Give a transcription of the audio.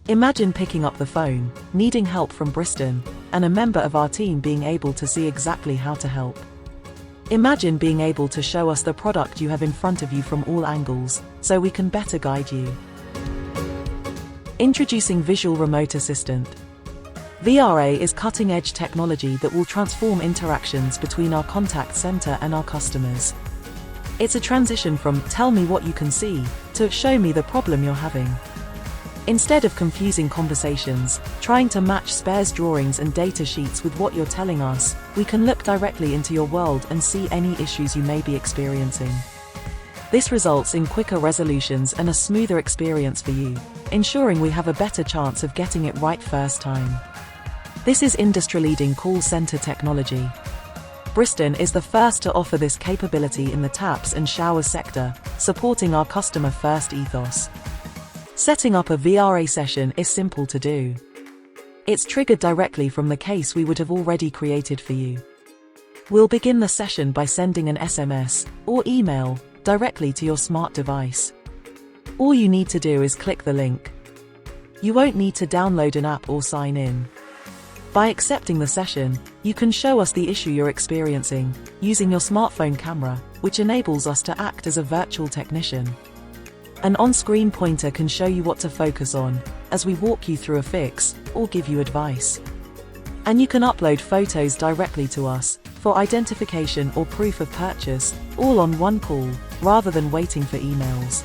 Imagine picking up the phone, needing help from Bristol, and a member of our team being able to see exactly how to help. Imagine being able to show us the product you have in front of you from all angles, so we can better guide you. Introducing Visual Remote Assistant. VRA is cutting-edge technology that will transform interactions between our contact center and our customers. It's a transition from "tell me what you can see" to "show me the problem you're having." Instead of confusing conversations, trying to match spares drawings and data sheets with what you're telling us, we can look directly into your world and see any issues you may be experiencing. This results in quicker resolutions and a smoother experience for you, ensuring we have a better chance of getting it right first time. This is industry-leading call center technology. Bristol is the first to offer this capability in the taps and showers sector, supporting our customer-first ethos. Setting up a VRA session is simple to do. It's triggered directly from the case we would have already created for you. We'll begin the session by sending an SMS or email directly to your smart device. All you need to do is click the link. You won't need to download an app or sign in. By accepting the session, you can show us the issue you're experiencing using your smartphone camera, which enables us to act as a virtual technician. An on-screen pointer can show you what to focus on as we walk you through a fix or give you advice. And you can upload photos directly to us for identification or proof of purchase, all on one call, rather than waiting for emails.